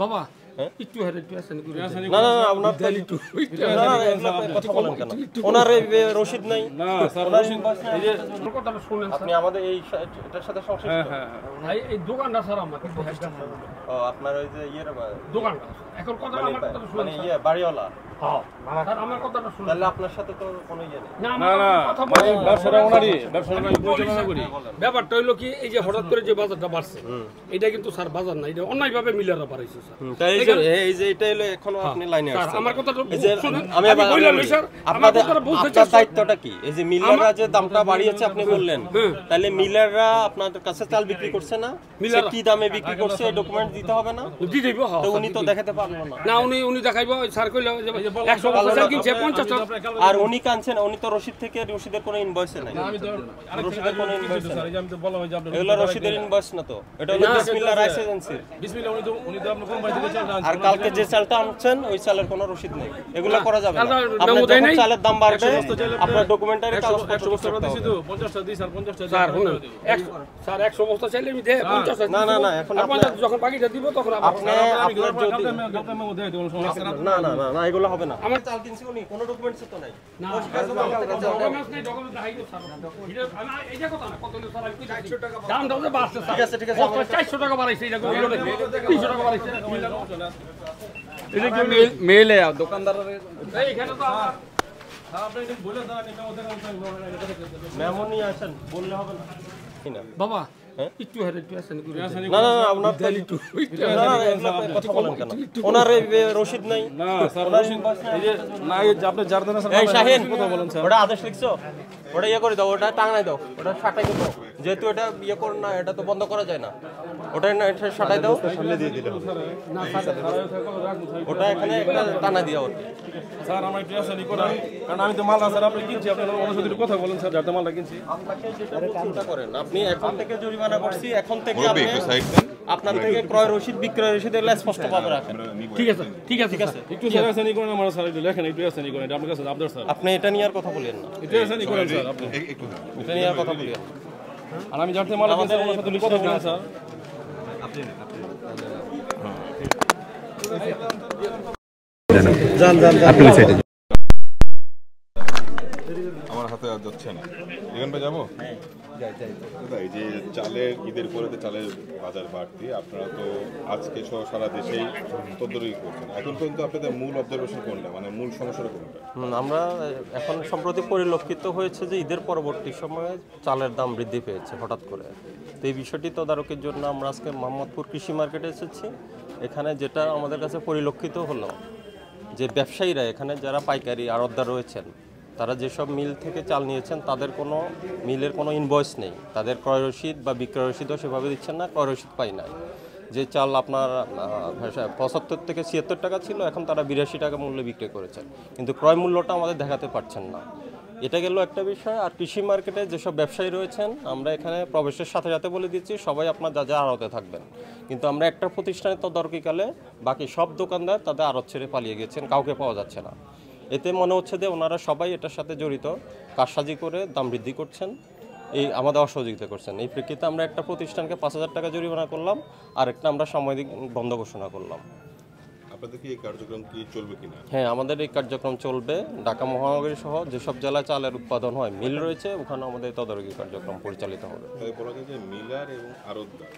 বাবা একটু হেরে একটু আসেন না না না আপনার একটু কথা বলেন কেন ওনার রশিদ নাই না স্যার রশিদ এই যে কথাটা শুনেন আপনি আমাদের এই এটার সাথে সংশ্লিষ্ট ভাই এই দোকানটা স্যার আমার ও আপনার ওই যে ইয়ের দোকানটা এখন কথা আমার কথাটা শুনেন মানে ইয়ে বাড়িওয়ালা হ্যাঁ স্যার আমার কথাটা শুনেন তাহলে আপনার সাথে তো কোনো ইয়ে নেই না না কথা বলেন ব্যবসাটা ওনারই ব্যবসাটা আমি পরিচালনা করি ব্যাপারটা হইলো কি এই যে হঠাৎ করে যে বাজারটা বাড়ছে এটা কিন্তু স্যার বাজার না এটা অন্যায়ভাবে মিলাররা বাড়াইছে স্যার তাই এই যে এটা হলো এখনো আপনি লাইনে আসছেন আমার কথাটা শুনুন আমি বললাম স্যার আপনাদের দায়িত্বটা কি এই যে মিলাররা যে দামটা বাড়িয়েছে আপনি বললেন তাহলে মিলাররা আপনাদের কাছে চাল বিক্রি করছে না মিলার কি দামে বিক্রি করছে এই ডকুমেন্ট দিতে হবে না দিয়ে দেব তো উনি তো দেখাতে পারলো না না উনি দেখাইবো স্যার কইলো যে 100 টাকা কিনছে 50 টাকা আর উনি কানছেন উনি তো রশিদ থেকে রশিদের কোনো ইনভয়েস নাই আমি তো রশিদের কোনো ইনভয়েস স্যার এই যে আমি তো বললাম যে আপনি এগুলো রশিদের ইনভয়েস না তো এটা হলো বিসমিল্লাহ রাইস এজেন্সি বিসমিল্লাহ উনি তো আপনার কোম্পানি থেকে চাল আর কালকে যে চালটা আনছেন ওই চালের কোনো রশিদ নেই এগুলো করা যাবে না আপনার যখন চালের দাম বাড়বে আপনার ডকুমেন্টারি কাগজপত্র 100 বস্তা দিছি তো 50 টাকা দিই স্যার 50 টাকা স্যার শুনুন স্যার 100 বস্তা চাইলে আমি দে 50 টাকা না না না এখন যখন বাকিটা দিব তখন আপনি আপনার যদি না না না না এগুলো হবে না আমার চাল কিনছি উনি কোনো ডকুমেন্টস তো নাই না ডকুমেন্টস নাই ডকুমেন্ট দেখাইতো স্যার এই যে কথা না কত হলো স্যার 400 টাকা দাম দাও যে বাড়ছে স্যার ঠিক আছে 400 টাকা বাড়াইছে এটা কইলো 300 টাকা বাড়াইছে এটা কি মেলে দোকানদারের এইখানে তো আপনি বলে দাও মেমনি আছেন বললে হবে না বাবা একটু হেরে একটু আসেন না না না আপনার একটু কথা বলেন কেন ওনার রশিদ নাই না স্যার রশিদ এই যে না এই যে আপনি যার দেনা স্যার এই শাহিন কথা বলেন স্যার ওটা আদেশ লিখছো ওটা ইয়ে করে দাও ওটা টাঙাই দাও ওটা সাটাই দাও যেহেতু এটা ইয়ে করো না এটা তো বন্ধ করা যায় না ওটা না এটা সাটাই দাও সামনে দিয়ে দিলে না স্যার ওটা এখানে একটা টানা দিও স্যার আমার একটু আসেনি করেন কারণ আমি তো মাল স্যার আপনি কিনছি আপনি ওনার সাথে কথা বলেন স্যার যাতে মালটা কিনছি আপনাকে যেটা চিন্তা করেন আপনি এখন থেকে জরিমানা করছি এখন থেকে আপনি আপনার থেকে ক্রয় রসিদ বিক্রয় রসিদ এগুলো স্পষ্ট ভাবে রাখেন ঠিক আছে ঠিক আছে ঠিক আছে একটু স্যার আসেনি করেন আমার স্যার একটু লেখেন একটু আসেনি করেন আপনার কাছে আপনার স্যার আপনি এটা নিয়ে আর কথা বলেন না একটু আসেনি করেন স্যার আপনি এটা নিয়ে আর কথা বলেন আর আমি জানতে মাল কিনছি ওনার সাথে কথা বলেন স্যার আমার হাতে আর যাচ্ছে না এখানটা যাবো এই যে চালের ঈদের পরে চালের বাজার বাড়তি আপনারা তো আজকে সারা দেশেই তদারকি করছেন এখন পর্যন্ত আপনাদের মূল অবজারভেশন কোনটা মানে মূল সমস্যাটা কোনটা আমরা এখন সম্প্রতি পরিলক্ষিত হয়েছে যে ঈদের পরবর্তী সময়ে চালের দাম বৃদ্ধি পেয়েছে হঠাৎ করে তো এই বিষয়টি তদারকির জন্য আমরা আজকে মোহাম্মদপুর কৃষি মার্কেটে এসেছি এখানে যেটা আমাদের কাছে পরিলক্ষিত হলো যে ব্যবসায়ীরা এখানে যারা পাইকারি আড়তদার রয়েছেন তারা যেসব মিল থেকে চাল নিয়েছেন তাদের কোনো মিলের কোনো ইনভয়েস নেই তাদের ক্রয় রসিদ বা বিক্রয় রসিদও সেভাবে দিচ্ছেন না ক্রয় রসিদ পাই নাই যে চাল আপনার 75 থেকে 76 টাকা ছিল এখন তারা 82 টাকা মূল্যে বিক্রি করেছেন কিন্তু ক্রয় মূল্যটা আমাদের দেখাতে পারছেন না এটা গেল একটা বিষয় আর কৃষি মার্কেটে যেসব ব্যবসায়ী রয়েছেন আমরা এখানে প্রবেশের সাথে সাথে বলে দিচ্ছি সবাই আপনার যা যা আড়তে থাকবেন কিন্তু আমরা একটা প্রতিষ্ঠানে তদারকিকালে বাকি সব দোকানদার তাদের আড়ত ছেড়ে পালিয়ে গেছেন কাউকে পাওয়া যাচ্ছে না এতে মনে হচ্ছে যে ওনারা সবাই এটার সাথে জড়িত কারসাজি করে দাম বৃদ্ধি করছেন এই আমাদের অসহযোগিতা করছেন এই প্রেক্ষিতে আমরা একটা প্রতিষ্ঠানকে 5,000 টাকা জরিমানা করলাম আর একটা আমরা সাময়িক বন্ধ ঘোষণা করলাম আপনাদের কি এই কার্যক্রম কি চলবে কিনা হ্যাঁ আমাদের এই কার্যক্রম চলবে ঢাকা মহানগরী সহ যেসব জেলায় চালের উৎপাদন হয় মিল রয়েছে ওখানে আমাদের তদারকি কার্যক্রম পরিচালিত হবে তাই বলা যায় যে মিলার এবং আড়তদার